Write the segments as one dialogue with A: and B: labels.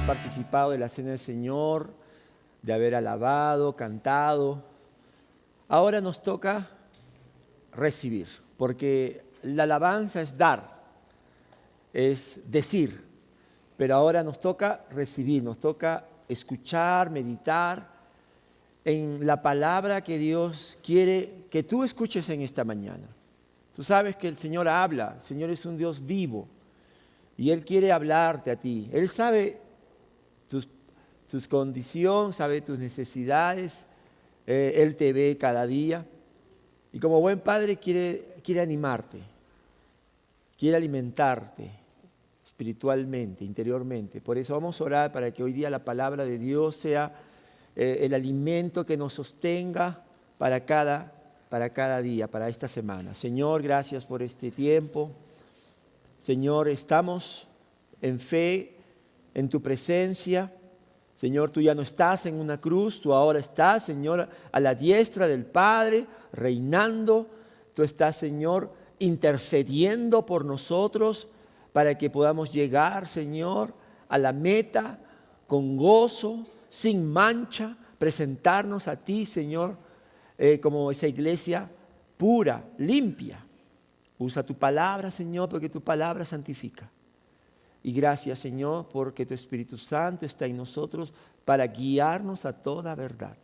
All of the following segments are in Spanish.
A: participado de la Cena del Señor, de haber alabado, cantado. Ahora nos toca recibir, porque la alabanza es dar, es decir, pero ahora nos toca recibir, nos toca escuchar, meditar en la palabra que Dios quiere que tú escuches en esta mañana. Tú sabes que el Señor habla, el Señor es un Dios vivo y Él quiere hablarte a ti. Él sabe tus condiciones, sabe tus necesidades, Él te ve cada día y como buen padre quiere animarte, quiere alimentarte espiritualmente, interiormente. Por eso vamos a orar para que hoy día la palabra de Dios sea el alimento que nos sostenga para cada día, para esta semana. Señor, gracias por este tiempo. Señor, estamos en fe, en tu presencia. Señor, tú ya no estás en una cruz, tú ahora estás, Señor, a la diestra del Padre, reinando. Tú estás, Señor, intercediendo por nosotros para que podamos llegar, Señor, a la meta con gozo, sin mancha, presentarnos a ti, Señor, como esa iglesia pura, limpia. Usa tu palabra, Señor, porque tu palabra santifica. Y gracias, Señor, porque tu Espíritu Santo está en nosotros para guiarnos a toda verdad.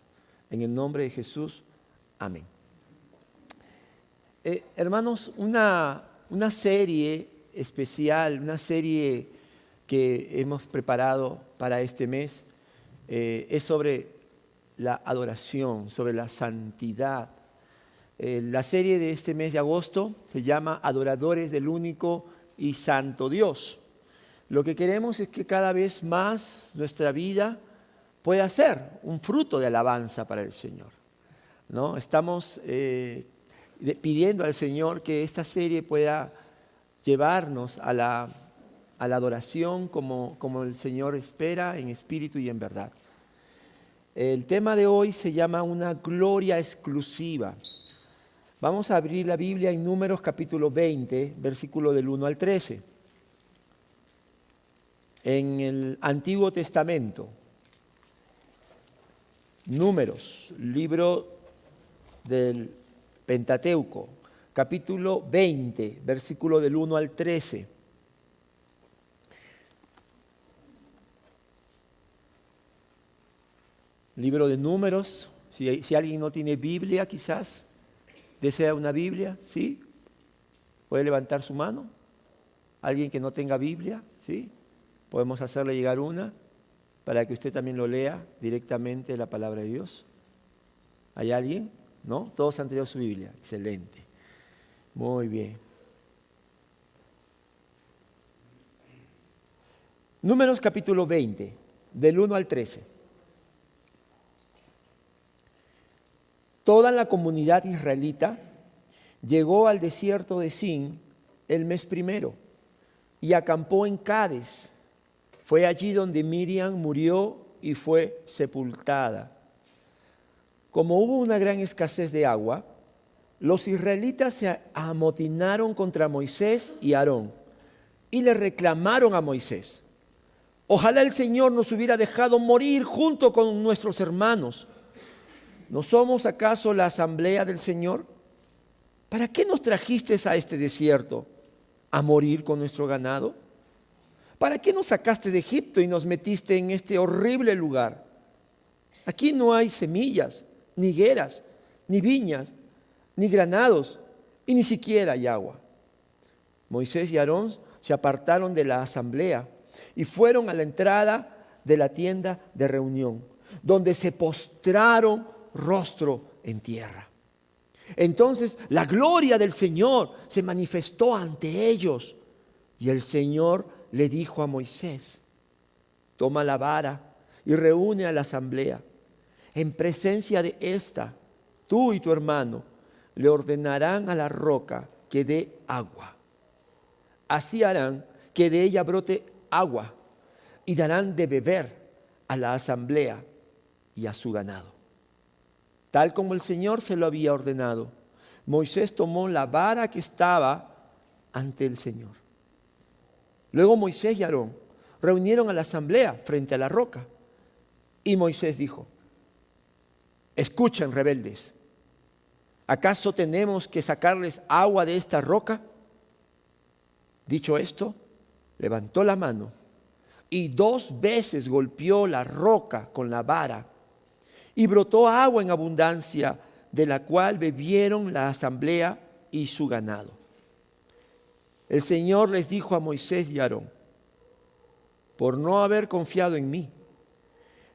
A: En el nombre de Jesús, amén. Hermanos, una serie especial, una serie que hemos preparado para este mes, es sobre la adoración, sobre la santidad. La serie de este mes de agosto se llama Adoradores del único y santo Dios. Lo que queremos es que cada vez más nuestra vida pueda ser un fruto de alabanza para el Señor, ¿no? Estamos pidiendo al Señor que esta serie pueda llevarnos a la adoración como el Señor espera, en espíritu y en verdad. El tema de hoy se llama una gloria exclusiva. Vamos a abrir la Biblia en Números capítulo 20, versículo del 1 al 13. En el Antiguo Testamento, Números, libro del Pentateuco, capítulo 20, versículo del 1 al 13. Libro de Números, si alguien no tiene Biblia, quizás desea una Biblia, ¿sí? ¿Puede levantar su mano? ¿Alguien que no tenga Biblia? ¿Sí? Podemos hacerle llegar una para que usted también lo lea directamente la palabra de Dios. ¿Hay alguien? ¿No? Todos han traído su Biblia. Excelente. Muy bien. Números capítulo 20, del 1 al 13. Toda la comunidad israelita llegó al desierto de Sin el mes primero y acampó en Cades. Fue allí donde Miriam murió y fue sepultada. Como hubo una gran escasez de agua, los israelitas se amotinaron contra Moisés y Aarón y le reclamaron a Moisés: ojalá el Señor nos hubiera dejado morir junto con nuestros hermanos. ¿No somos acaso la asamblea del Señor? ¿Para qué nos trajiste a este desierto? ¿A morir con nuestro ganado? ¿Para qué nos sacaste de Egipto y nos metiste en este horrible lugar? Aquí no hay semillas, ni higueras, ni viñas, ni granados, y ni siquiera hay agua. Moisés y Aarón se apartaron de la asamblea y fueron a la entrada de la tienda de reunión, donde se postraron rostro en tierra. Entonces la gloria del Señor se manifestó ante ellos y el Señor le dijo a Moisés: toma la vara y reúne a la asamblea. En presencia de esta, tú y tu hermano le ordenarán a la roca que dé agua. Así harán que de ella brote agua y darán de beber a la asamblea y a su ganado. Tal como el Señor se lo había ordenado, Moisés tomó la vara que estaba ante el Señor. Luego Moisés y Aarón reunieron a la asamblea frente a la roca. Y Moisés dijo: escuchen, rebeldes, ¿acaso tenemos que sacarles agua de esta roca? Dicho esto, levantó la mano y 2 veces golpeó la roca con la vara, y brotó agua en abundancia, de la cual bebieron la asamblea y su ganado. El Señor les dijo a Moisés y a Aarón: por no haber confiado en mí,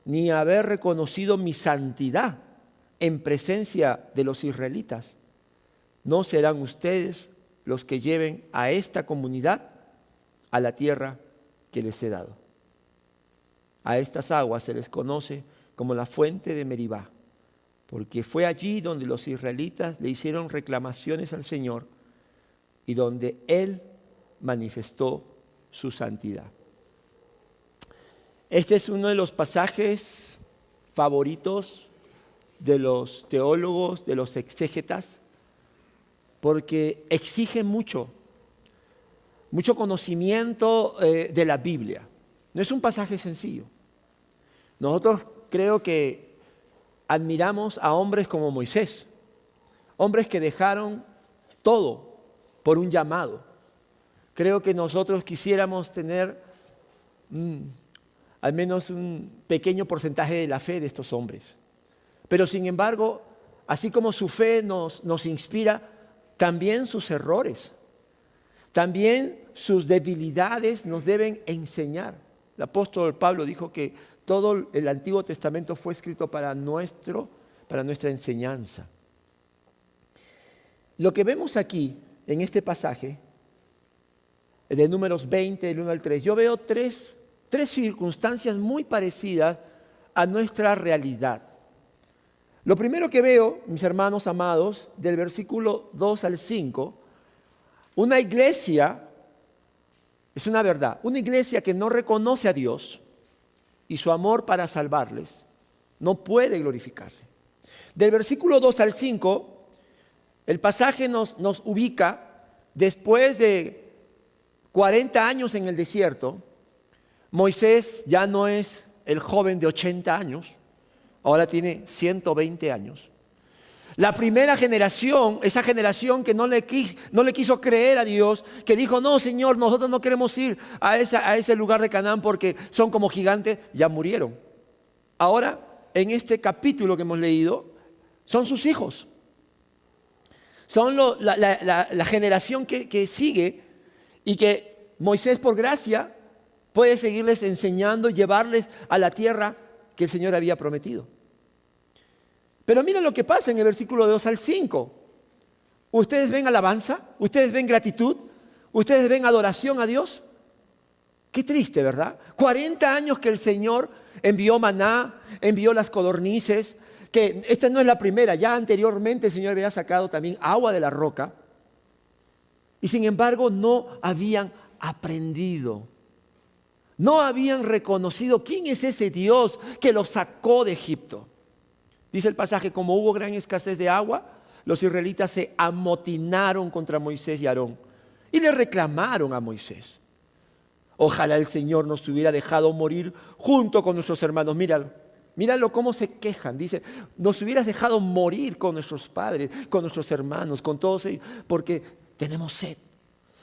A: ni haber reconocido mi santidad en presencia de los israelitas, no serán ustedes los que lleven a esta comunidad a la tierra que les he dado. A estas aguas se les conoce como la fuente de Meribá, porque fue allí donde los israelitas le hicieron reclamaciones al Señor y donde Él manifestó su santidad. Este es uno de los pasajes favoritos de los teólogos, de los exégetas, porque exige mucho conocimiento de la Biblia. No es un pasaje sencillo. Nosotros creo que admiramos a hombres como Moisés, hombres que dejaron todo por un llamado. Creo que nosotros quisiéramos tener al menos un pequeño porcentaje de la fe de estos hombres. Pero sin embargo, así como su fe nos inspira, también sus errores, también sus debilidades nos deben enseñar. El apóstol Pablo dijo que todo el Antiguo Testamento fue escrito para nuestra enseñanza. Lo que vemos aquí en este pasaje de Números 20, del 1 al 3, yo veo tres circunstancias muy parecidas a nuestra realidad. Lo primero que veo, mis hermanos amados, del versículo 2 al 5, una iglesia, es una verdad, una iglesia que no reconoce a Dios y su amor para salvarles, no puede glorificarle. Del versículo 2 al 5, el pasaje nos ubica después de 40 años en el desierto. Moisés ya no es el joven de 80 años, ahora tiene 120 años. La primera generación, esa generación que no le quiso creer a Dios, que dijo: no, Señor, nosotros no queremos ir a ese lugar de Canaán porque son como gigantes, ya murieron. Ahora, en este capítulo que hemos leído, son sus hijos. Son la generación que sigue y que Moisés, por gracia, puede seguirles enseñando y llevarles a la tierra que el Señor había prometido. Pero miren lo que pasa en el versículo 2 al 5. ¿Ustedes ven alabanza? ¿Ustedes ven gratitud? ¿Ustedes ven adoración a Dios? Qué triste, ¿verdad? 40 años que el Señor envió maná, envió las codornices, que esta no es la primera, ya anteriormente el Señor había sacado también agua de la roca, y sin embargo no habían aprendido. No habían reconocido quién es ese Dios que los sacó de Egipto. Dice el pasaje: como hubo gran escasez de agua, los israelitas se amotinaron contra Moisés y Aarón y le reclamaron a Moisés: ojalá el Señor nos hubiera dejado morir junto con nuestros hermanos. Míralo cómo se quejan. Dice: nos hubieras dejado morir con nuestros padres, con nuestros hermanos, con todos ellos, porque tenemos sed.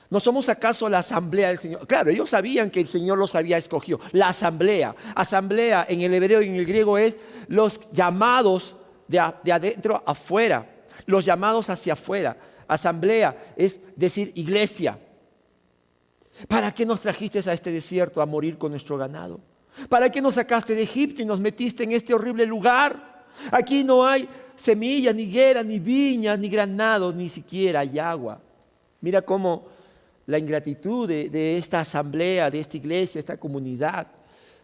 A: ¿No somos acaso la asamblea del Señor? Claro, ellos sabían que el Señor los había escogido. La asamblea. Asamblea en el hebreo y en el griego es los llamados de adentro afuera. Los llamados hacia afuera. Asamblea es decir iglesia. ¿Para qué nos trajiste a este desierto a morir con nuestro ganado? ¿Para qué nos sacaste de Egipto y nos metiste en este horrible lugar? Aquí no hay semillas, ni higueras, ni viñas, ni granados, ni siquiera hay agua. Mira cómo la ingratitud de esta asamblea, de esta iglesia, esta comunidad,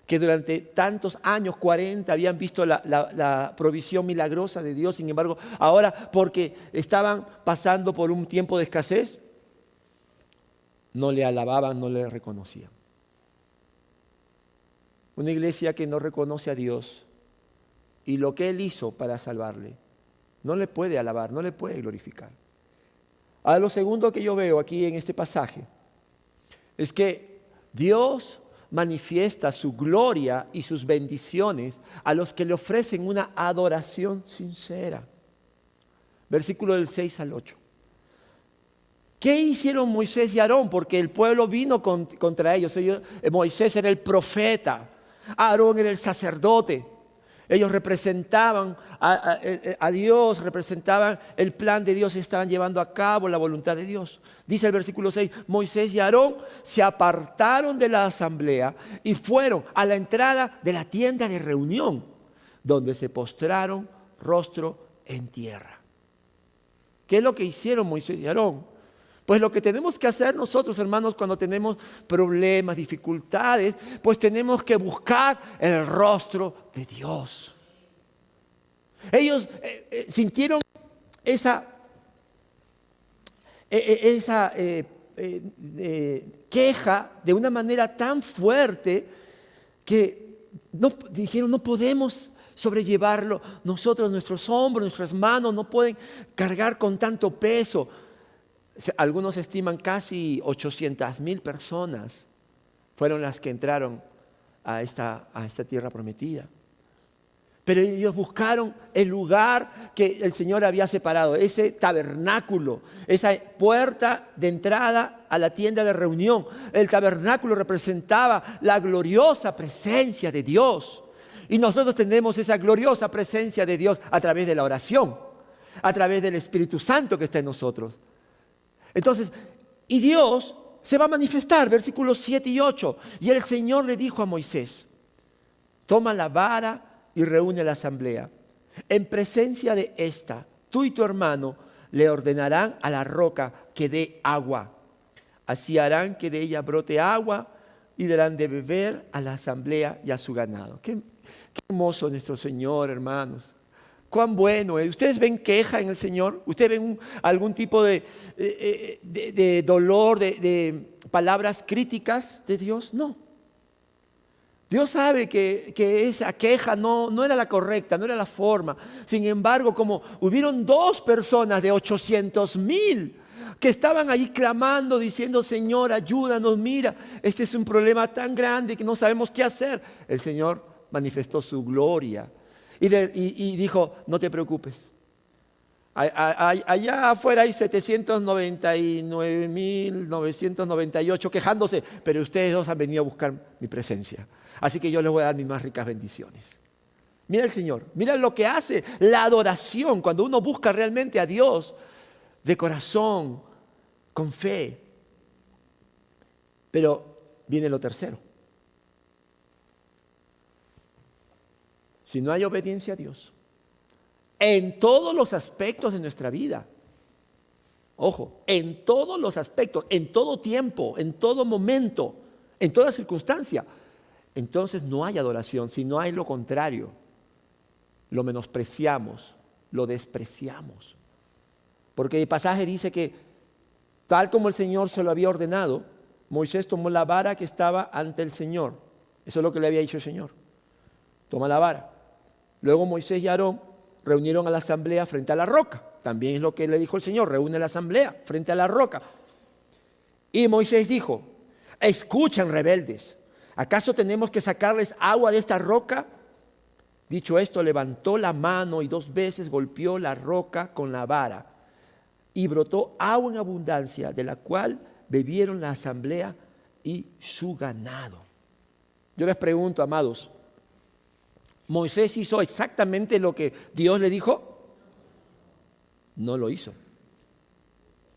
A: que durante tantos años, 40, habían visto la provisión milagrosa de Dios. Sin embargo, ahora, porque estaban pasando por un tiempo de escasez, no le alababan, no le reconocían. Una iglesia que no reconoce a Dios y lo que Él hizo para salvarle, no le puede alabar, no le puede glorificar. Ahora, lo segundo que yo veo aquí en este pasaje es que Dios manifiesta su gloria y sus bendiciones a los que le ofrecen una adoración sincera. Versículo del 6 al 8. ¿Qué hicieron Moisés y Aarón? Porque el pueblo vino contra ellos. Moisés era el profeta, Aarón era el sacerdote. Ellos representaban a Dios, representaban el plan de Dios y estaban llevando a cabo la voluntad de Dios. Dice el versículo 6, Moisés y Aarón se apartaron de la asamblea y fueron a la entrada de la tienda de reunión, donde se postraron rostro en tierra. ¿Qué es lo que hicieron Moisés y Aarón? Pues lo que tenemos que hacer nosotros, hermanos, cuando tenemos problemas, dificultades, pues tenemos que buscar el rostro de Dios. Ellos sintieron esa queja de una manera tan fuerte que dijeron, no podemos sobrellevarlo. Nosotros, nuestros hombros, nuestras manos no pueden cargar con tanto peso. Algunos estiman casi 800,000 personas fueron las que entraron a esta tierra prometida. Pero ellos buscaron el lugar que el Señor había separado, ese tabernáculo, esa puerta de entrada a la tienda de reunión. El tabernáculo representaba la gloriosa presencia de Dios. Y nosotros tenemos esa gloriosa presencia de Dios a través de la oración, a través del Espíritu Santo que está en nosotros. Entonces, y Dios se va a manifestar, versículos 7 y 8. Y el Señor le dijo a Moisés, toma la vara y reúne la asamblea. En presencia de esta, tú y tu hermano le ordenarán a la roca que dé agua. Así harán que de ella brote agua y darán de beber a la asamblea y a su ganado. Qué hermoso nuestro Señor, hermanos. Cuán bueno es. ¿Ustedes ven queja en el Señor? ¿Ustedes ven algún tipo de dolor, de palabras críticas de Dios? No. Dios sabe que esa queja no era la correcta, no era la forma. Sin embargo, como hubieron 2 personas de 800,000 que estaban allí clamando, diciendo, Señor, ayúdanos, mira, este es un problema tan grande que no sabemos qué hacer. El Señor manifestó su gloria. Y dijo, no te preocupes. Allá afuera hay 799,998 quejándose, pero ustedes 2 han venido a buscar mi presencia. Así que yo les voy a dar mis más ricas bendiciones. Mira el Señor, mira lo que hace la adoración cuando uno busca realmente a Dios de corazón, con fe. Pero viene lo tercero. Si no hay obediencia a Dios, en todos los aspectos de nuestra vida, ojo, en todos los aspectos, en todo tiempo, en todo momento, en toda circunstancia, entonces no hay adoración, sino hay lo contrario. Lo menospreciamos, lo despreciamos. Porque el pasaje dice que tal como el Señor se lo había ordenado, Moisés tomó la vara que estaba ante el Señor. Eso es lo que le había dicho el Señor. Toma la vara. Luego Moisés y Aarón reunieron a la asamblea frente a la roca. También es lo que le dijo el Señor, reúne a la asamblea frente a la roca. Y Moisés dijo, escuchen rebeldes, ¿acaso tenemos que sacarles agua de esta roca? Dicho esto, levantó la mano y 2 veces golpeó la roca con la vara. Y brotó agua en abundancia, de la cual bebieron la asamblea y su ganado. Yo les pregunto, amados, ¿Moisés hizo exactamente lo que Dios le dijo? No lo hizo.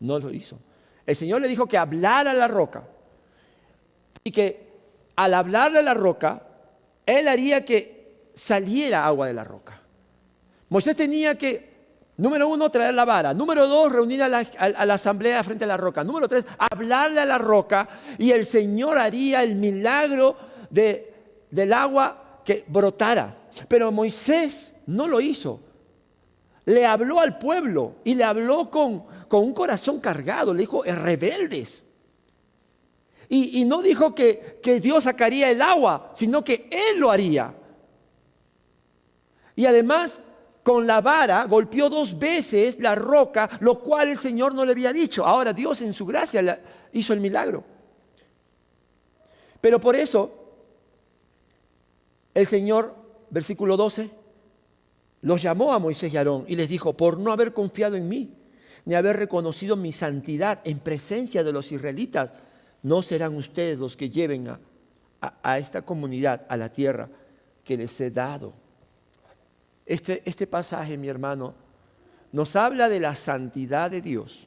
A: No lo hizo. El Señor le dijo que hablara a la roca y que al hablarle a la roca, Él haría que saliera agua de la roca. Moisés tenía que, número 1, traer la vara. Número 2, reunir a la asamblea frente a la roca. Número 3, hablarle a la roca y el Señor haría el milagro del agua que brotara. Pero Moisés no lo hizo. Le habló al pueblo y le habló con un corazón cargado. Le dijo, rebeldes. Y no dijo que Dios sacaría el agua, sino que Él lo haría. Y además, con la vara golpeó 2 veces la roca, lo cual el Señor no le había dicho. Ahora Dios en su gracia hizo el milagro. Pero por eso el Señor, versículo 12, los llamó a Moisés y Aarón y les dijo: por no haber confiado en mí, ni haber reconocido mi santidad en presencia de los israelitas, no serán ustedes los que lleven a esta comunidad a la tierra que les he dado. Este pasaje, mi hermano, nos habla de la santidad de Dios.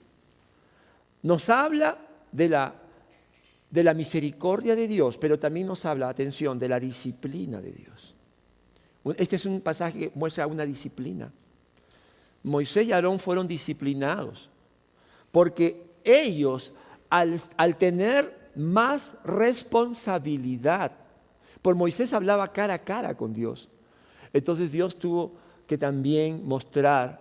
A: Nos habla de la misericordia de Dios, pero también nos habla, atención, de la disciplina de Dios. Este es un pasaje que muestra una disciplina. Moisés y Aarón fueron disciplinados porque ellos, al tener más responsabilidad, por Moisés hablaba cara a cara con Dios, entonces Dios tuvo que también mostrar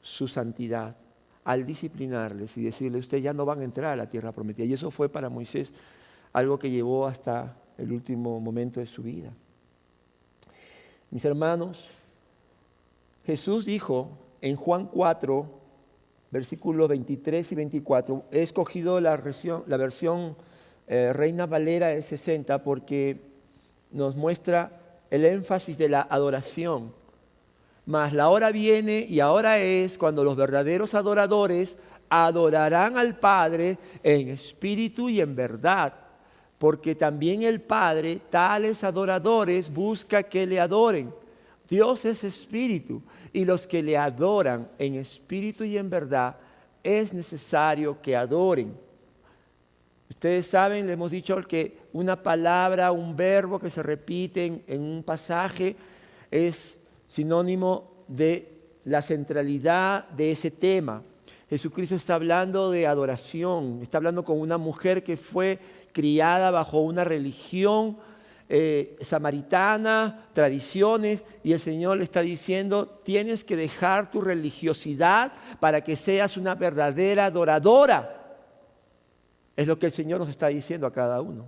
A: su santidad al disciplinarles y decirles: ustedes ya no van a entrar a la tierra prometida. Y eso fue para Moisés algo que llevó hasta el último momento de su vida. Mis hermanos, Jesús dijo en Juan 4, versículos 23 y 24, he escogido la versión Reina Valera del 60 porque nos muestra el énfasis de la adoración. Mas la hora viene y ahora es cuando los verdaderos adoradores adorarán al Padre en espíritu y en verdad, porque también el Padre, tales adoradores, busca que le adoren. Dios es espíritu y los que le adoran en espíritu y en verdad es necesario que adoren. Ustedes saben, le hemos dicho que una palabra, un verbo que se repite en un pasaje es sinónimo de la centralidad de ese tema. Jesucristo está hablando de adoración, está hablando con una mujer que fue criada bajo una religión samaritana, tradiciones, y el Señor le está diciendo: tienes que dejar tu religiosidad para que seas una verdadera adoradora. Es lo que el Señor nos está diciendo a cada uno.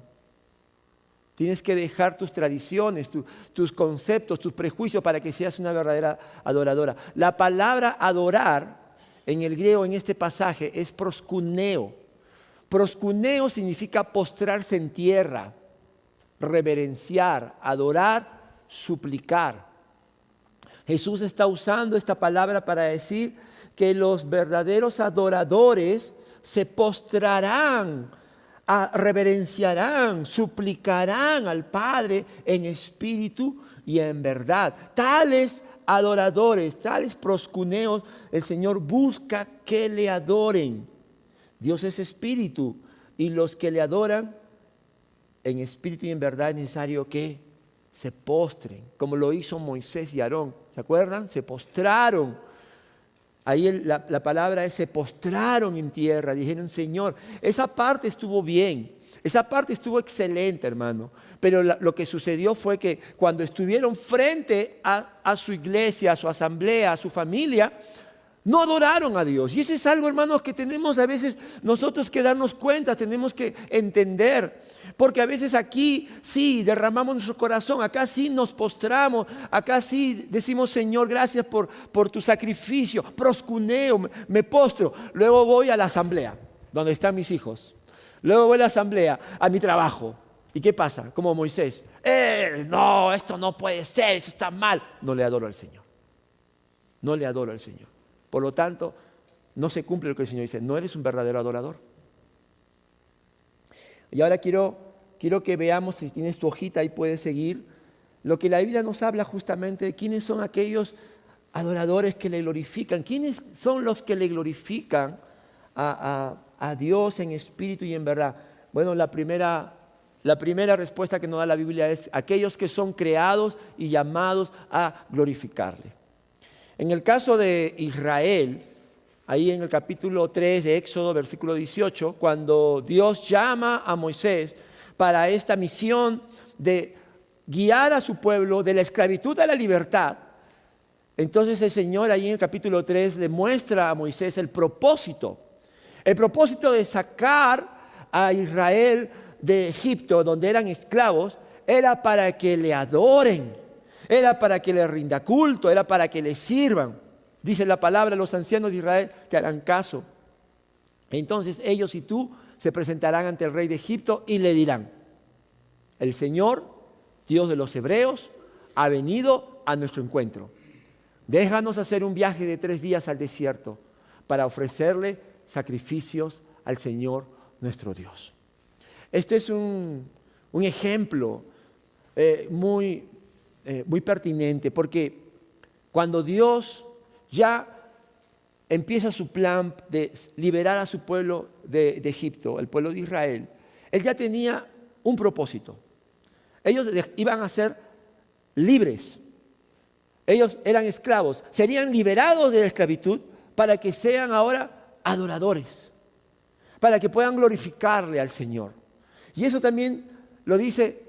A: Tienes que dejar tus tradiciones, tus conceptos, tus prejuicios para que seas una verdadera adoradora. La palabra adorar en el griego en este pasaje es proskuneo. Proskuneo significa postrarse en tierra, reverenciar, adorar, suplicar. Jesús está usando esta palabra para decir que los verdaderos adoradores se postrarán, reverenciarán, suplicarán al Padre en espíritu y en verdad. Tales adoradores, tales proscuneos, el Señor busca que le adoren. Dios es espíritu y los que le adoran en espíritu y en verdad es necesario que se postren, como lo hizo Moisés y Aarón. ¿Se acuerdan? Se postraron. Ahí la palabra es: se postraron en tierra, dijeron: Señor. Esa parte estuvo bien, esa parte estuvo excelente, hermano. Pero lo que sucedió fue que cuando estuvieron frente a su iglesia, a su asamblea, a su familia, no adoraron a Dios. Y eso es algo, hermanos, que tenemos a veces nosotros que darnos cuenta, tenemos que entender. Porque a veces aquí sí derramamos nuestro corazón, acá sí nos postramos, acá sí decimos: Señor, gracias por tu sacrificio, proscuneo, me postro. Luego voy a la asamblea, donde están mis hijos. Luego voy a la asamblea, a mi trabajo. ¿Y qué pasa? Como Moisés: no, esto no puede ser, eso está mal. No le adoro al Señor. No le adoro al Señor. Por lo tanto, no se cumple lo que el Señor dice: no eres un verdadero adorador. Y ahora quiero que veamos, si tienes tu hojita ahí puedes seguir, lo que la Biblia nos habla justamente de quiénes son aquellos adoradores que le glorifican. ¿Quiénes son los que le glorifican a Dios en espíritu y en verdad? Bueno, la primera respuesta que nos da la Biblia es: aquellos que son creados y llamados a glorificarle. En el caso de Israel, ahí en el capítulo 3 de Éxodo, versículo 18, cuando Dios llama a Moisés para esta misión de guiar a su pueblo de la esclavitud a la libertad, entonces el Señor ahí en el capítulo 3 le muestra a Moisés el propósito de sacar a Israel de Egipto, donde eran esclavos, era para que le adoren, era para que le rinda culto, era para que le sirvan. Dice la palabra: los ancianos de Israel te harán caso. Entonces ellos y tú se presentarán ante el rey de Egipto y le dirán: el Señor Dios de los hebreos, ha venido a nuestro encuentro. Déjanos hacer un viaje de 3 días al desierto para ofrecerle sacrificios al Señor nuestro Dios. Este es un ejemplo muy pertinente, porque cuando Dios ya empieza su plan de liberar a su pueblo de Egipto, el pueblo de Israel, Él ya tenía un propósito. Ellos iban a ser libres. Ellos eran esclavos, serían liberados de la esclavitud para que sean ahora adoradores, para que puedan glorificarle al Señor. Y eso también lo dice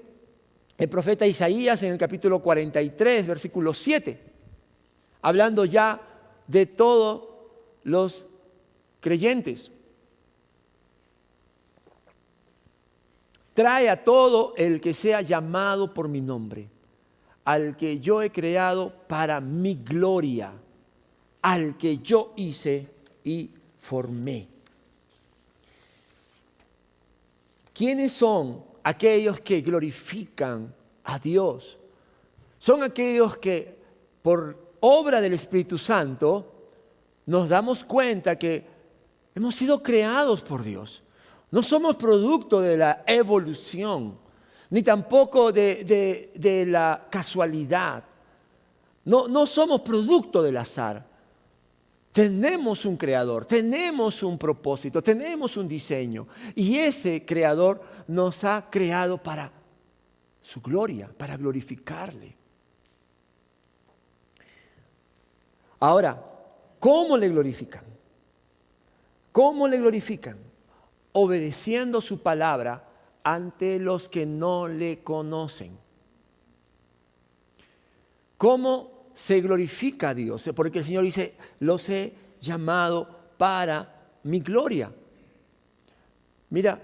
A: el profeta Isaías en el capítulo 43, versículo 7, hablando ya de todos los creyentes. Trae a todo el que sea llamado por mi nombre, al que yo he creado para mi gloria, al que yo hice y formé. ¿Quiénes son aquellos que glorifican a Dios? Son aquellos que por obra del Espíritu Santo nos damos cuenta que hemos sido creados por Dios. No somos producto de la evolución, ni tampoco de la casualidad. No somos producto del azar. Tenemos un creador, tenemos un propósito, tenemos un diseño. Y ese creador nos ha creado para su gloria, para glorificarle. Ahora, ¿cómo le glorifican? ¿Cómo le glorifican? Obedeciendo su palabra ante los que no le conocen. ¿Cómo se glorifica a Dios? Porque el Señor dice, los he llamado para mi gloria. Mira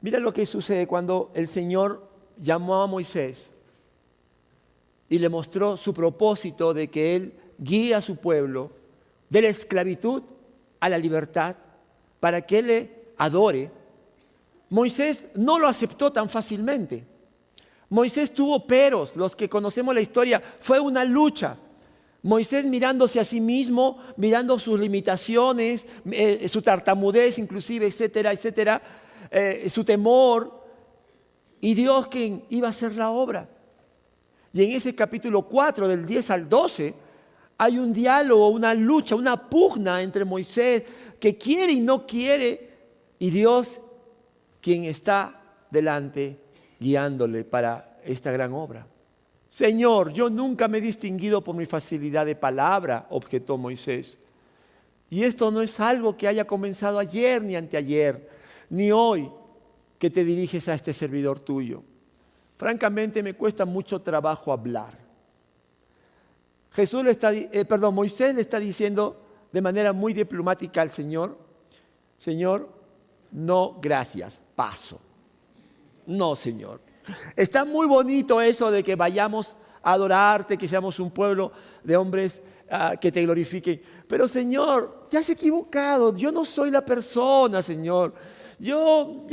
A: lo que sucede cuando el Señor llamó a Moisés y le mostró su propósito de que Él guíe a su pueblo de la esclavitud a la libertad para que Él le adore. Moisés no lo aceptó tan fácilmente. Moisés tuvo peros, los que conocemos la historia, fue una lucha. Moisés mirándose a sí mismo, mirando sus limitaciones, su tartamudez inclusive, etcétera, etcétera, su temor, y Dios quien iba a hacer la obra. Y en ese capítulo 4, del 10 al 12, hay un diálogo, una lucha, una pugna entre Moisés, que quiere y no quiere, y Dios quien está delante guiándole para esta gran obra. Señor, yo nunca me he distinguido por mi facilidad de palabra, objetó Moisés. Y esto no es algo que haya comenzado ayer ni anteayer, ni hoy que te diriges a este servidor tuyo. Francamente me cuesta mucho trabajo hablar. Moisés le está diciendo de manera muy diplomática al Señor, Señor, no, gracias, paso. No, Señor. Está muy bonito eso de que vayamos a adorarte, que seamos un pueblo de hombres que te glorifiquen. Pero, Señor, te has equivocado. Yo no soy la persona, Señor. Yo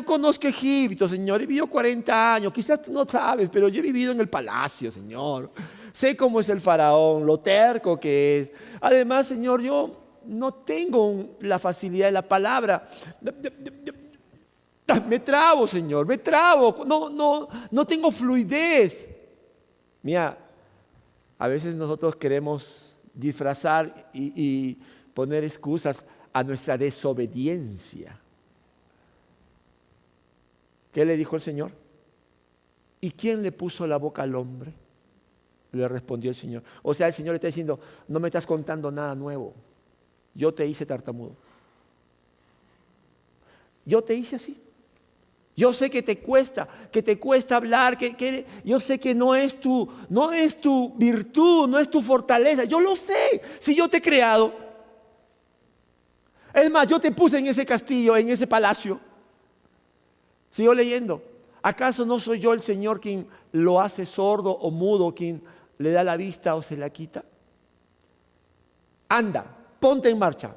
A: conozco Egipto, Señor. He vivido 40 años. Quizás tú no sabes, pero yo he vivido en el palacio, Señor. Sé cómo es el faraón, lo terco que es. Además, Señor, yo no tengo la facilidad de la palabra. Me trabo, Señor, me trabo. No tengo fluidez. Mira, a veces nosotros queremos disfrazar y poner excusas a nuestra desobediencia. ¿Qué le dijo el Señor? ¿Y quién le puso la boca al hombre? Le respondió el Señor. O sea, el Señor le está diciendo, no me estás contando nada nuevo. Yo te hice tartamudo. Yo te hice así. Yo sé que te cuesta hablar, que yo sé que no es tu virtud, no es tu fortaleza. Yo lo sé, si yo te he creado. Es más, yo te puse en ese castillo, en ese palacio. Sigo leyendo. ¿Acaso no soy yo el Señor quien lo hace sordo o mudo, quien le da la vista o se la quita? Anda, ponte en marcha,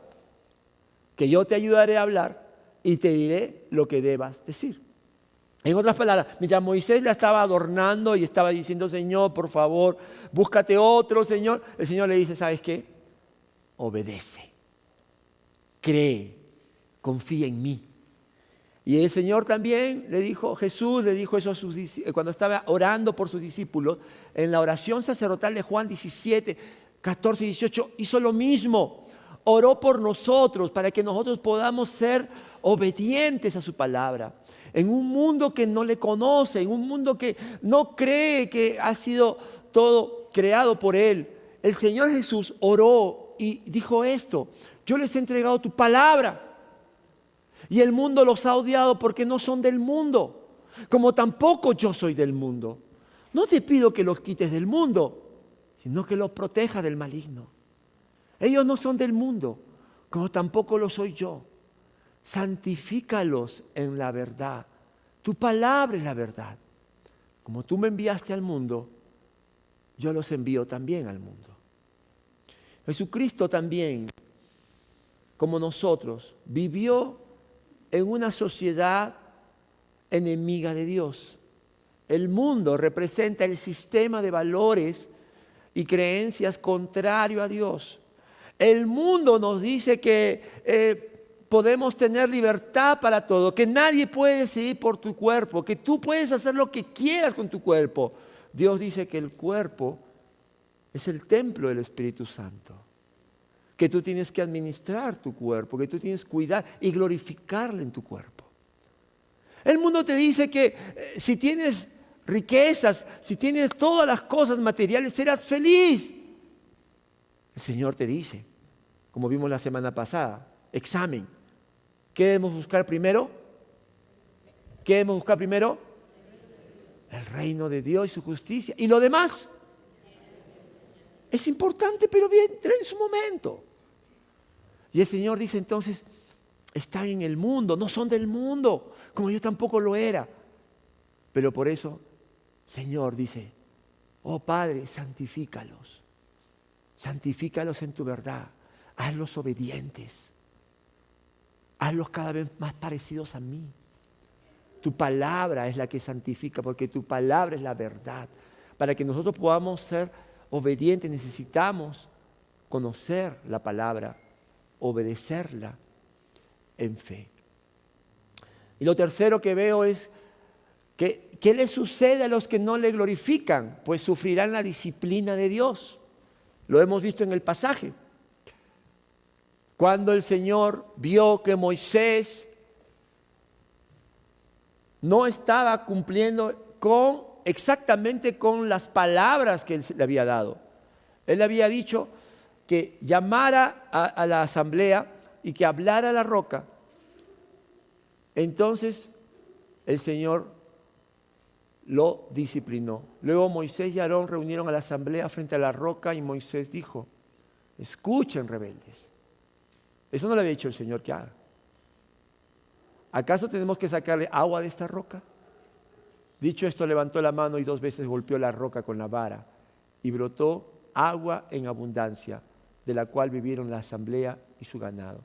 A: que yo te ayudaré a hablar y te diré lo que debas decir. En otras palabras, mientras Moisés la estaba adornando y estaba diciendo, Señor, por favor, búscate otro, Señor, el Señor le dice, ¿sabes qué? Obedece, cree, confía en mí. Y el Señor también le dijo, Jesús le dijo eso a sus discípulos, cuando estaba orando por sus discípulos, en la oración sacerdotal de Juan 17, 14 y 18, hizo lo mismo. Oró por nosotros para que nosotros podamos ser obedientes a su palabra. En un mundo que no le conoce, en un mundo que no cree que ha sido todo creado por Él, el Señor Jesús oró y dijo esto: yo les he entregado tu palabra y el mundo los ha odiado porque no son del mundo, como tampoco yo soy del mundo. No te pido que los quites del mundo, sino que los protejas del maligno. Ellos no son del mundo, como tampoco lo soy yo. Santifícalos en la verdad. Tu palabra es la verdad. Como tú me enviaste al mundo, yo los envío también al mundo. Jesucristo también, como nosotros, vivió en una sociedad enemiga de Dios. El mundo representa el sistema de valores y creencias contrario a Dios. El mundo nos dice que podemos tener libertad para todo, que nadie puede decidir por tu cuerpo, que tú puedes hacer lo que quieras con tu cuerpo. Dios dice que el cuerpo es el templo del Espíritu Santo, que tú tienes que administrar tu cuerpo, que tú tienes que cuidar y glorificarle en tu cuerpo. El mundo te dice que si tienes riquezas, si tienes todas las cosas materiales, serás feliz. El Señor te dice, como vimos la semana pasada, examen. ¿Qué debemos buscar primero? ¿Qué debemos buscar primero? El reino de Dios y su justicia. ¿Y lo demás? Es importante, pero vendrá en su momento. Y el Señor dice entonces, están en el mundo, no son del mundo, como yo tampoco lo era. Pero por eso, Señor dice, oh Padre, santifícalos. Santifícalos en tu verdad. Hazlos obedientes. Hazlos cada vez más parecidos a mí. Tu palabra es la que santifica, porque tu palabra es la verdad. Para que nosotros podamos ser obedientes necesitamos conocer la palabra, obedecerla en fe. Y lo tercero que veo es que ¿qué le sucede a los que no le glorifican? Pues sufrirán la disciplina de Dios. Lo hemos visto en el pasaje. Cuando el Señor vio que Moisés no estaba cumpliendo exactamente con las palabras que Él le había dado. Él había dicho que llamara a la asamblea y que hablara a la roca. Entonces el Señor lo disciplinó. Luego Moisés y Aarón reunieron a la asamblea frente a la roca y Moisés dijo, escuchen, rebeldes. Eso no le había dicho el Señor que haga. ¿Acaso tenemos que sacarle agua de esta roca? Dicho esto, levantó la mano y 2 veces golpeó la roca con la vara y brotó agua en abundancia, de la cual vivieron la asamblea y su ganado.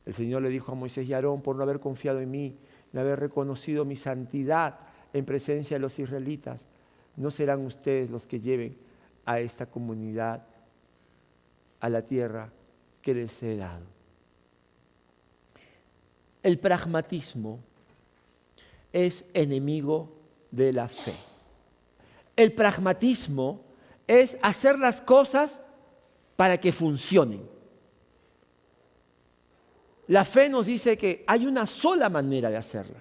A: El Señor le dijo a Moisés y a Aarón, por no haber confiado en mí, de haber reconocido mi santidad en presencia de los israelitas, no serán ustedes los que lleven a esta comunidad a la tierra que les he dado. El pragmatismo es enemigo de la fe. El pragmatismo es hacer las cosas para que funcionen. La fe nos dice que hay una sola manera de hacerla,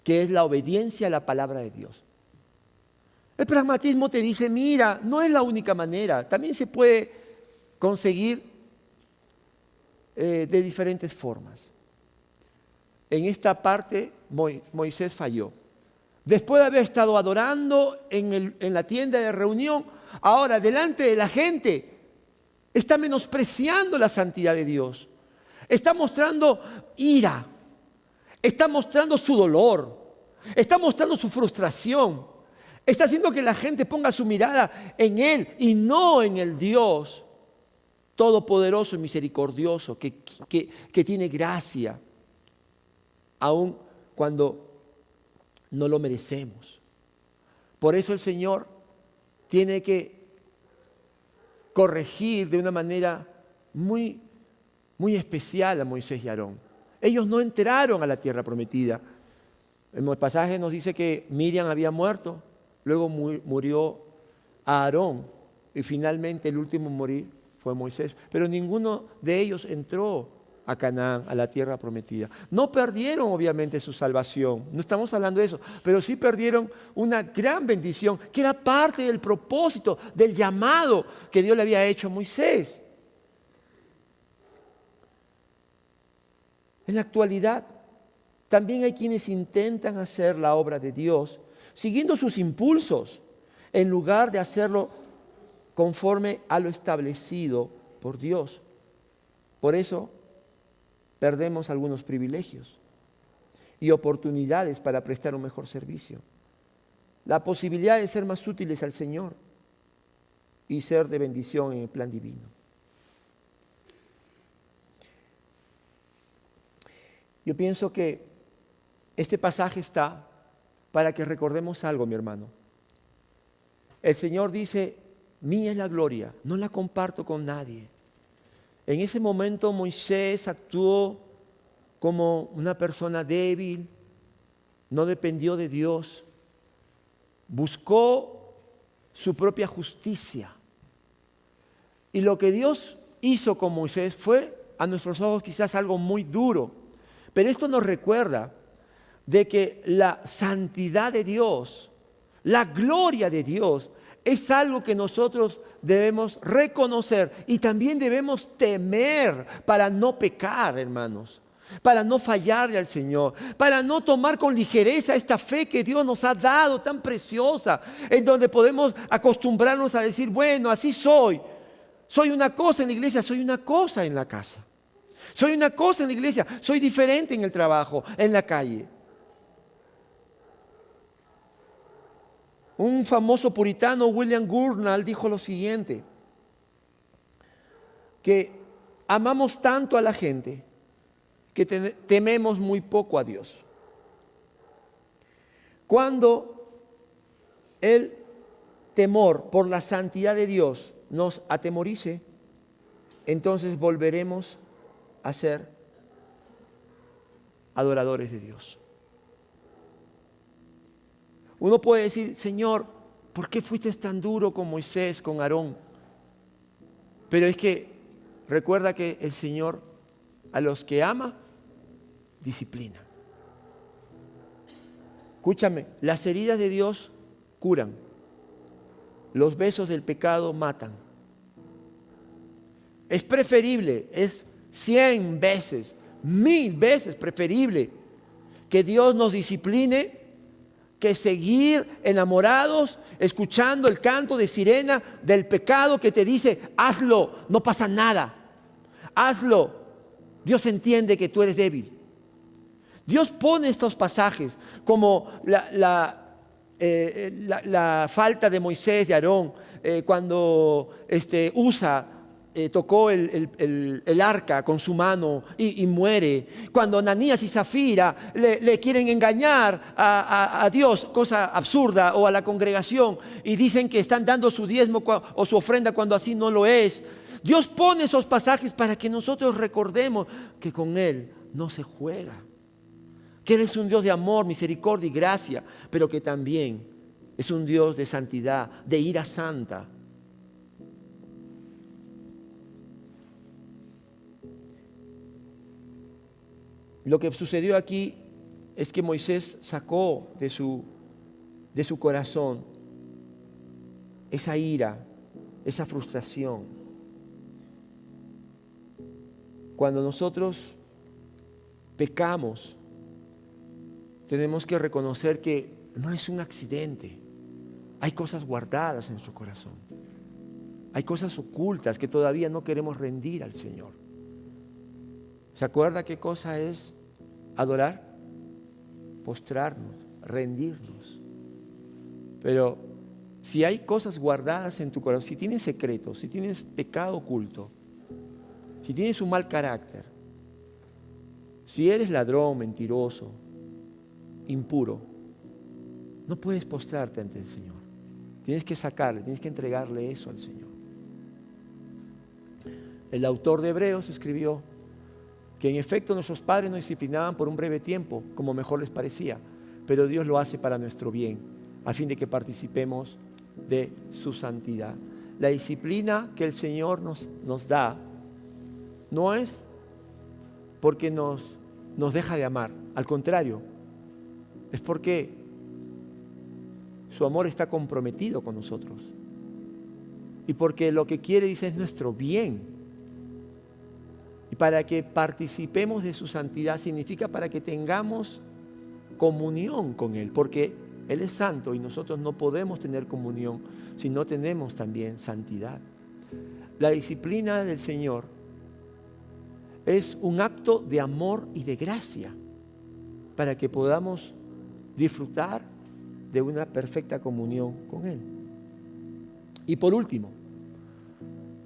A: que es la obediencia a la palabra de Dios. El pragmatismo te dice, mira, no es la única manera, también se puede conseguir de diferentes formas. En esta parte Moisés falló. Después de haber estado adorando en la tienda de reunión, ahora delante de la gente está menospreciando la santidad de Dios. Está mostrando ira, está mostrando su dolor, está mostrando su frustración. Está haciendo que la gente ponga su mirada en Él y no en el Dios todopoderoso y misericordioso que tiene gracia. Aun cuando no lo merecemos. Por eso el Señor tiene que corregir de una manera muy, muy especial a Moisés y Aarón. Ellos no entraron a la tierra prometida. En el pasaje nos dice que Miriam había muerto, luego murió Aarón y finalmente el último en morir fue Moisés. Pero ninguno de ellos entró a Canaán, a la tierra prometida. No perdieron obviamente su salvación, no estamos hablando de eso, pero sí perdieron una gran bendición que era parte del propósito, del llamado que Dios le había hecho a Moisés. En la actualidad, también hay quienes intentan hacer la obra de Dios siguiendo sus impulsos, en lugar de hacerlo conforme a lo establecido por Dios. Por eso perdemos algunos privilegios y oportunidades para prestar un mejor servicio. La posibilidad de ser más útiles al Señor y ser de bendición en el plan divino. Yo pienso que este pasaje está para que recordemos algo, mi hermano. El Señor dice, mía es la gloria, no la comparto con nadie. En ese momento Moisés actuó como una persona débil, no dependió de Dios, buscó su propia justicia. Y lo que Dios hizo con Moisés fue, a nuestros ojos, quizás algo muy duro. Pero esto nos recuerda de que la santidad de Dios, la gloria de Dios, es algo que nosotros debemos reconocer y también debemos temer para no pecar, hermanos, para no fallarle al Señor, para no tomar con ligereza esta fe que Dios nos ha dado tan preciosa, en donde podemos acostumbrarnos a decir, bueno, así soy una cosa en la iglesia, soy una cosa en la casa, soy una cosa en la iglesia, soy diferente en el trabajo, en la calle. Un famoso puritano, William Gurnall, dijo lo siguiente, que amamos tanto a la gente que tememos muy poco a Dios. Cuando el temor por la santidad de Dios nos atemorice, entonces volveremos a ser adoradores de Dios. Uno puede decir, Señor, ¿por qué fuiste tan duro con Moisés, con Aarón? Pero es que recuerda que el Señor a los que ama, disciplina. Escúchame, las heridas de Dios curan, los besos del pecado matan. Es preferible, es 100 veces, 1000 veces preferible que Dios nos discipline que seguir enamorados, escuchando el canto de sirena del pecado que te dice, hazlo, no pasa nada, hazlo. Dios entiende que tú eres débil. Dios pone estos pasajes como la falta de Moisés, de Aarón, cuando Usa tocó el arca con su mano y muere. Cuando Ananías y Zafira le quieren engañar a Dios, cosa absurda, o a la congregación, y dicen que están dando su diezmo o su ofrenda cuando así no lo es. Dios pone esos pasajes para que nosotros recordemos que con Él no se juega, que Él es un Dios de amor, misericordia y gracia, pero que también es un Dios de santidad, de ira santa. Lo que sucedió aquí es que Moisés sacó de su corazón esa ira, esa frustración. Cuando nosotros pecamos, tenemos que reconocer que no es un accidente. Hay cosas guardadas en nuestro corazón. Hay cosas ocultas que todavía no queremos rendir al Señor. ¿Se acuerda qué cosa es adorar? Postrarnos, rendirnos. Pero si hay cosas guardadas en tu corazón, si tienes secretos, si tienes pecado oculto, si tienes un mal carácter, si eres ladrón, mentiroso, impuro, no puedes postrarte ante el Señor. Tienes que sacarle, tienes que entregarle eso al Señor. El autor de Hebreos escribió que en efecto nuestros padres nos disciplinaban por un breve tiempo, como mejor les parecía, pero Dios lo hace para nuestro bien, a fin de que participemos de su santidad. La disciplina que el Señor nos da no es porque nos deja de amar, al contrario, es porque su amor está comprometido con nosotros y porque lo que quiere, dice, es nuestro bien. Y para que participemos de su santidad significa para que tengamos comunión con Él, porque Él es santo y nosotros no podemos tener comunión si no tenemos también santidad. La disciplina del Señor es un acto de amor y de gracia para que podamos disfrutar de una perfecta comunión con Él. Y por último,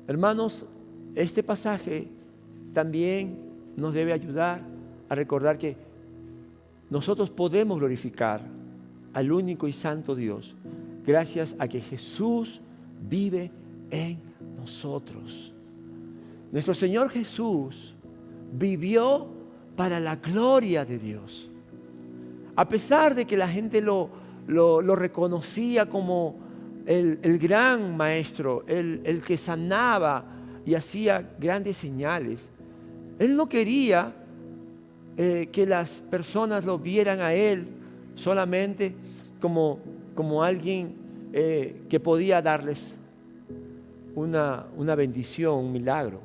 A: hermanos, este pasaje también nos debe ayudar a recordar que nosotros podemos glorificar al único y santo Dios gracias a que Jesús vive en nosotros. Nuestro Señor Jesús vivió para la gloria de Dios. A pesar de que la gente lo reconocía como el gran maestro, el que sanaba y hacía grandes señales, Él no quería que las personas lo vieran a Él solamente como alguien que podía darles una bendición, un milagro.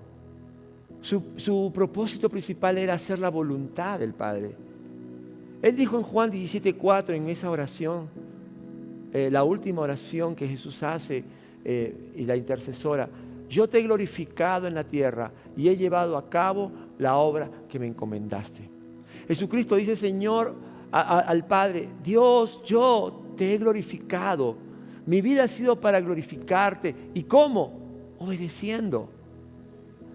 A: Su propósito principal era hacer la voluntad del Padre. Él dijo en Juan 17:4, en esa oración, la última oración que Jesús hace y la intercesora: yo te he glorificado en la tierra y he llevado a cabo la obra que me encomendaste. Jesucristo dice, Señor, al Padre: Dios, yo te he glorificado. Mi vida ha sido para glorificarte. ¿Y cómo? Obedeciendo,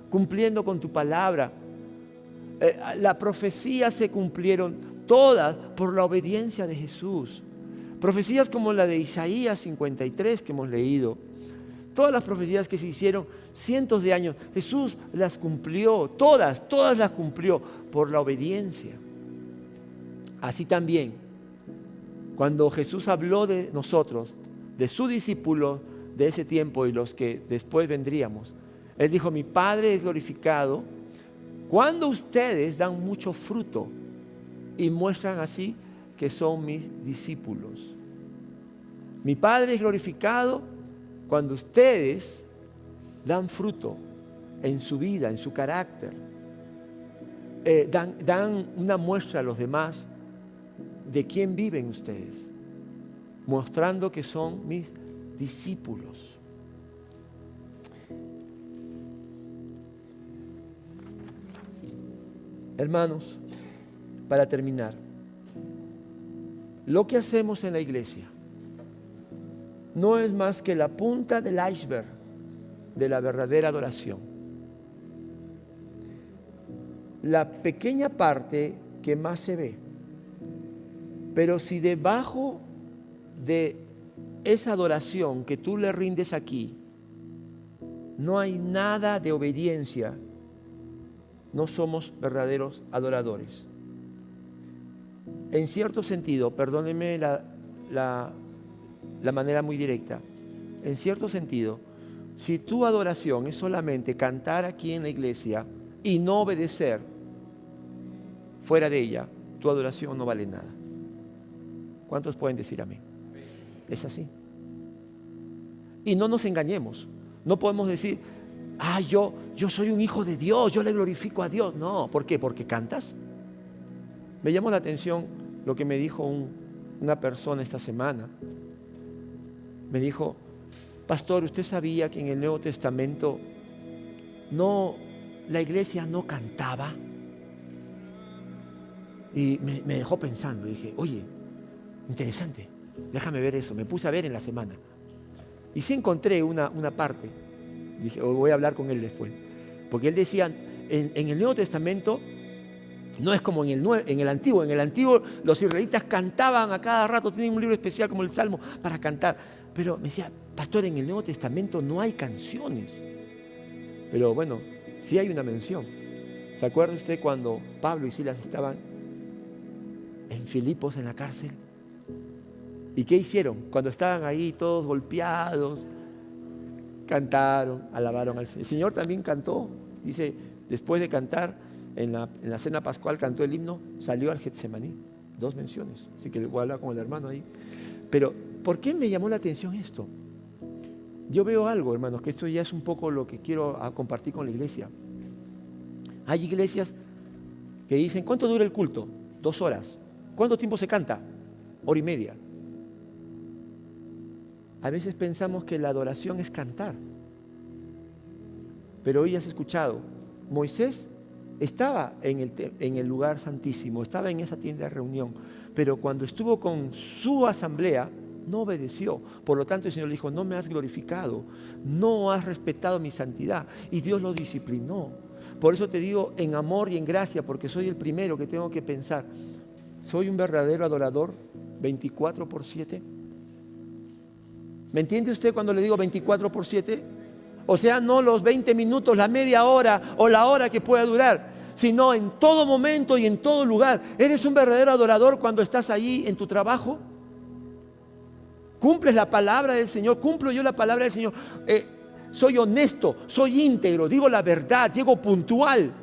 A: cumpliendo con tu palabra. Las profecías se cumplieron todas por la obediencia de Jesús. Profecías como la de Isaías 53 que hemos leído. Todas las profecías que se hicieron cientos de años, Jesús las cumplió, todas las cumplió por la obediencia. Así también, cuando Jesús habló de nosotros, de sus discípulos de ese tiempo y los que después vendríamos, Él dijo: mi Padre es glorificado cuando ustedes dan mucho fruto y muestran así que son mis discípulos. Mi Padre es glorificado cuando ustedes dan fruto en su vida, en su carácter, dan una muestra a los demás de quién viven ustedes, mostrando que son mis discípulos. Hermanos, para terminar, lo que hacemos en la iglesia no es más que la punta del iceberg de la verdadera adoración. La pequeña parte que más se ve. Pero si debajo de esa adoración que tú le rindes aquí no hay nada de obediencia, no somos verdaderos adoradores. En cierto sentido, perdónenme la manera muy directa, en cierto sentido, si tu adoración es solamente cantar aquí en la iglesia y no obedecer fuera de ella, tu adoración no vale nada. ¿Cuántos pueden decir amén? Es así. Y no nos engañemos. No podemos decir, yo soy un hijo de Dios, yo le glorifico a Dios. No, ¿por qué? ¿Porque cantas? Me llamó la atención lo que me dijo una persona esta semana. Me dijo: pastor, ¿usted sabía que en el Nuevo Testamento la iglesia no cantaba? Y me dejó pensando. Dije, oye, interesante, déjame ver eso. Me puse a ver en la semana y sí encontré una parte. Dije, voy a hablar con él después, porque él decía, en el Nuevo Testamento No es como en el Antiguo. En el Antiguo los israelitas cantaban a cada rato, tenían un libro especial como el Salmo para cantar. Pero me decía, pastor, en el Nuevo Testamento no hay canciones. Pero bueno, sí hay una mención. ¿Se acuerda usted cuando Pablo y Silas estaban en Filipos en la cárcel? ¿Y qué hicieron? Cuando estaban ahí todos golpeados, cantaron, alabaron al Señor. El Señor también cantó. Dice, después de cantar en la cena pascual, cantó el himno, salió al Getsemaní. 2 menciones. Así que voy a hablar con el hermano ahí. Pero, ¿por qué me llamó la atención esto? Yo veo algo, hermanos, que esto ya es un poco lo que quiero compartir con la iglesia. Hay iglesias que dicen, ¿cuánto dura el culto? 2 horas. ¿Cuánto tiempo se canta? 1 hora y media. A veces pensamos que la adoración es cantar. Pero hoy has escuchado, Moisés estaba en el lugar santísimo, estaba en esa tienda de reunión, pero cuando estuvo con su asamblea, no obedeció. Por lo tanto, el Señor le dijo, no me has glorificado, no has respetado mi santidad. Y Dios lo disciplinó. Por eso te digo, en amor y en gracia, porque soy el primero que tengo que pensar, ¿soy un verdadero adorador 24/7? ¿Me entiende usted cuando le digo 24/7? O sea, no los 20 minutos, la media hora o la hora que pueda durar, sino en todo momento y en todo lugar. ¿Eres un verdadero adorador cuando estás allí en tu trabajo? ¿Cumples la palabra del Señor? ¿Cumplo yo la palabra del Señor? Soy honesto, soy íntegro, digo la verdad, llego puntual.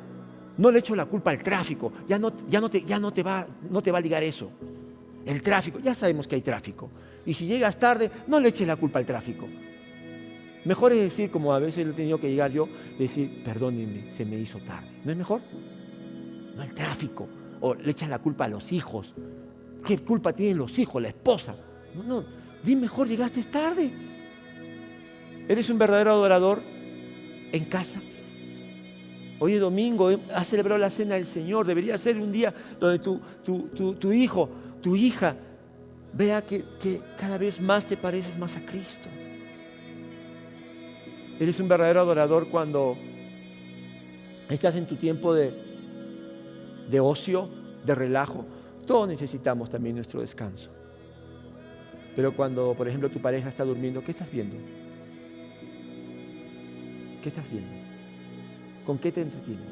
A: No le echo la culpa al tráfico. Ya no te va a ligar eso. El tráfico, ya sabemos que hay tráfico. Y si llegas tarde, no le eches la culpa al tráfico. Mejor es decir, como a veces he tenido que llegar yo, decir, perdónenme, se me hizo tarde. ¿No es mejor? No el tráfico. O le echas la culpa a los hijos. ¿Qué culpa tienen los hijos, la esposa? No, di mejor, llegaste tarde. ¿Eres un verdadero adorador en casa? Hoy es domingo, has celebrado la cena del Señor. Debería ser un día donde tu hijo, tu hija, vea que cada vez más te pareces más a Cristo. Eres un verdadero adorador cuando estás en tu tiempo de ocio, de relajo. Todos necesitamos también nuestro descanso. Pero cuando, por ejemplo, tu pareja está durmiendo, ¿qué estás viendo? ¿Qué estás viendo? ¿Con qué te entretienes?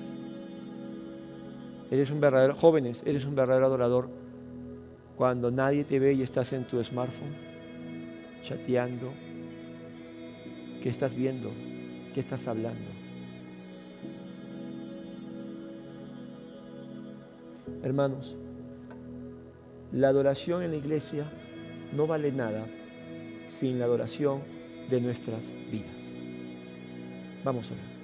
A: Jóvenes, eres un verdadero adorador cuando nadie te ve y estás en tu smartphone, chateando. ¿Qué estás viendo? ¿Qué estás hablando? Hermanos, la adoración en la iglesia no vale nada sin la adoración de nuestras vidas. Vamos a orar.